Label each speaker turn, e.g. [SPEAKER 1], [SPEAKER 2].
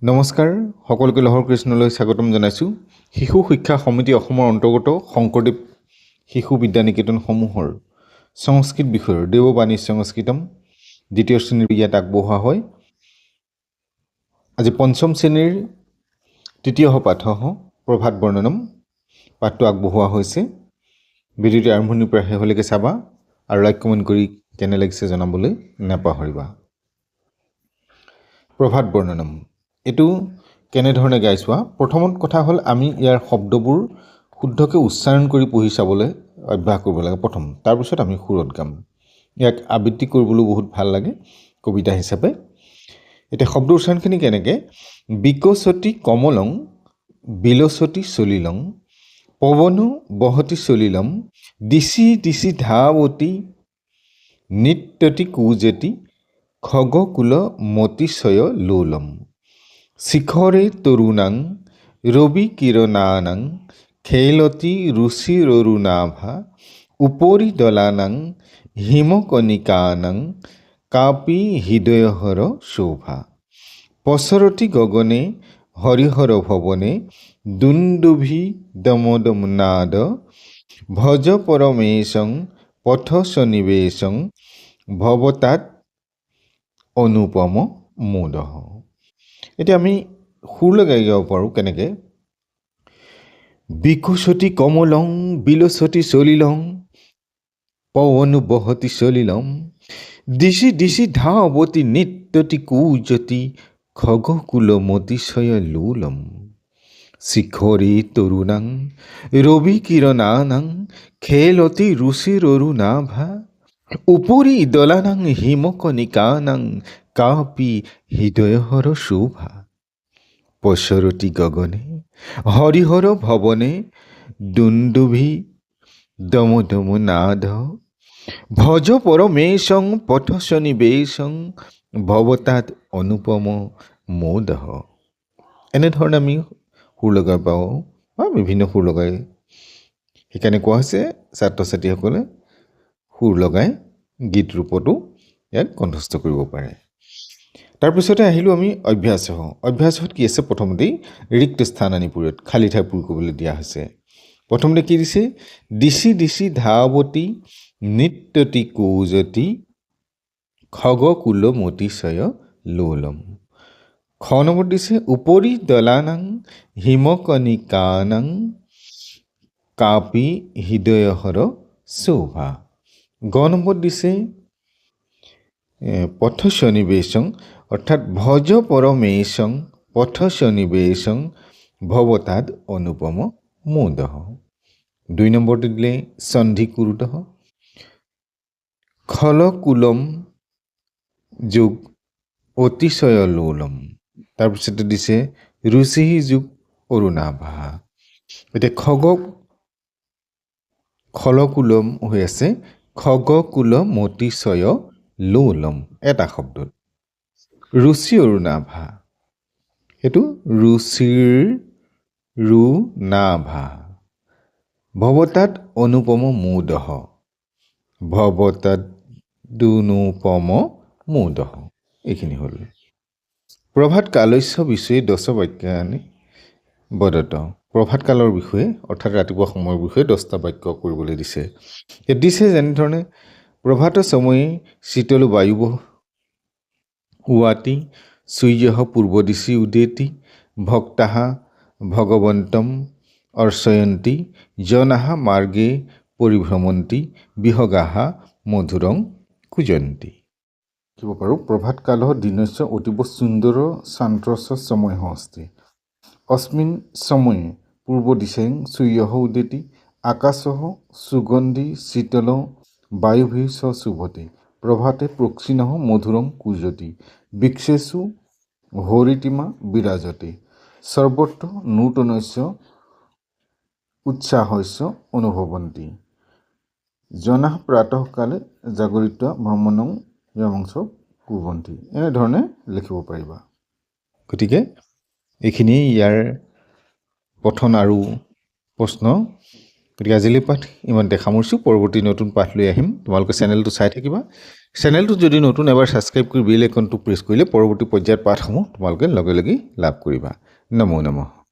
[SPEAKER 1] নমস্কাৰ সকলোকে লহৰ কৃষ্ণলৈ স্বাগতম জনাইছোঁ। শিশু শিক্ষা সমিতি অসমৰ অন্তৰ্গত শংকৰদেৱ শিশু বিদ্যানিকেতনসমূহৰ সংস্কৃত বিষয়ৰ দেৱবাণী সংস্কৃতম দ্বিতীয় শ্ৰেণীৰ ইয়াত আগবঢ়োৱা হয়। আজি পঞ্চম শ্ৰেণীৰ তৃতীয় পাঠ প্ৰভাত বৰ্ণনম পাঠটো আগবঢ়োৱা হৈছে। ভিডিঅ'টো আৰম্ভণিৰ পৰা শেষলৈকে চাবা আৰু লাইক কমেণ্ট কৰি কেনে লাগিছে জনাবলৈ নাপাহৰিবা। প্ৰভাত বৰ্ণনম এইটো কেনেধৰণে গাই চোৱা। প্ৰথমত কথা হ'ল আমি ইয়াৰ শব্দবোৰ শুদ্ধকৈ উচ্চাৰণ কৰি পঢ়ি চাবলৈ অভ্যাস কৰিব লাগে প্ৰথম, তাৰপিছত আমি সুৰত গাম। ইয়াক আবৃত্তি কৰিবলৈ বহুত ভাল লাগে কবিতা হিচাপে। এতিয়া শব্দ উচ্চাৰণখিনি কেনেকৈ: বিকচতি কমলং বিলচতি চলিলং পৱনো বহতি চলিলম দিশি দিশি ধাৱতী নৃত্যতি কুজতি খগকুল মতিশয় লোলম শিখৰে তৰুণাং ৰবি কিৰণানাং খেলতি ৰুচিৰৰুণাভা উপৰি দলানাং হিমকণিকানাং কাপি হৃদয়হৰ শোভা পচৰতি গগনে হৰিহৰ ভৱনে দুন্দুভি দমদমনাদ ভজ পৰমেশং পথ সন্নিবেশং ভৱতাত অনুপম মোদহ। এতিয়া আমি সুৰ লগাই গাব পাৰোঁ কেনেকৈ: বিকচতি কমলং বিলচতি চলিলং পৱনো বহতি চলিলম দিশি দিশি ধাৱতী নৃত্যতি কুজতি খগকুল মতিশয় লোলম শিখৰে তৰুণাং ৰবি কিৰণানাং খেলতি ৰুচিৰৰুণাভা উপৰি দলানাং হিমকণিকানাং কাপি হৃদয়হৰ শোভা পচৰতি গগনে হৰিহৰ ভৱনে দুন্দুভি দমদমনাদ ভজ পৰমেশং পথ সন্নিবেশং ভৱতাত অনুপম মোদহ। এনেধৰণে আমি সুৰ লগাই পাওঁ বা বিভিন্ন সুৰ লগাই, সেইকাৰণে কোৱা হৈছে ছাত্ৰ ছাত্ৰীসকলে সুৰ লগাই গীত ৰূপতো ইয়াক কণ্ঠস্থ কৰিব পাৰে। তাৰপিছতে আহিলোঁ আমি অভ্যাস। অভ্যাসত কি আছে? প্ৰথমতেই ৰিক্ত স্থান আনি পূৰত খালী ঠাই পূৰ কৰিবলৈ দিয়া হৈছে। প্ৰথমতে কি দিছে? দিশি দিশি ধাৱতী নৃত্যতি কুজতি খগকুল মতিশয় লোলম। খ নম্বৰ দিছে উপৰি দলানাং হিমকণিকানাং কাপি হৃদয়হৰ শোভা। গ নম্বৰ দিছে পথ সন্নিবেশং অৰ্থাৎ ভজ পৰমেশং পথ সন্নিবেশং ভৱতাদ অনুপম মোদহ। 2 নম্বৰটো দিলে সন্ধি কুৰুতঃ খলকুলম যোগ অতিশয় লোলম। তাৰপিছতে দিছে ৰুচিহি যোগ অৰুণাভা। এতিয়া খলকুলম হৈ আছে খগকুল মতিশয় লোলম এটা শব্দত। ৰুচি অৰুণাভা সেইটো ৰুচিৰ ৰুণাভা। ভৱতাত অনুপম মোদহ ভৱতাত দুনুপম মোদহ। এইখিনি হ'ল। প্ৰভাত কালস্য বিষয়ে দশ বাক্যানি বদত। প্ৰভাত কালৰ বিষয়ে অৰ্থাৎ ৰাতিপুৱা সময়ৰ বিষয়ে 10টা বাক্য কৰিবলৈ দিছে। ইয়াত দিছে যেনেধৰণে: প্ৰভাত সময়ে শীতল বায়ু উৱাতি সূৰ্য পূৰ্ব দিশি উদেতি ভক্তাঃ ভগৱন্তম অৰ্চয়ন্তি জনাঃ মাৰ্গে পৰিভ্ৰমন্তি বিহগাঃ মধুৰং কুজন্তি। শিকিব পাৰোঁ প্ৰভাত কালঃ দিনস্য অতীব সুন্দৰ শান্তস্য সময় অস্তি अस्मिन् समये पूर्वदिशें सूर्यः उदेति आकाशः सुगन्धि शीतल वायुभिः स शुभते प्रभाते प्रक्षिणः मधुरं कूजति वृक्षेषु हरितिमा विराजते सर्वत्र नूतनस्य उत्साहस्य अनुभवन्ति जनाः प्रातःकाले जागरित्वा भ्रमणं यामांस কুৰ্বন্তি। এনেধৰণে লিখিব পাৰিবা। গতিকে এইখিনি ইয়াৰ পঠন আৰু প্ৰশ্ন। গতিকে আজিলৈ পাঠ ইমানতে সামৰিছোঁ। পৰৱৰ্তী নতুন পাঠ লৈ আহিম। তোমালোকে চেনেলটো চাই থাকিবা। চেনেলটো যদি নতুন এবাৰ ছাবস্ক্ৰাইব কৰি বেল আইকনটো প্ৰেছ কৰিলে পৰৱৰ্তী পৰ্যায়ৰ পাঠসমূহ তোমালোকে লগে লগেই লাভ কৰিবা। নমো নমঃ।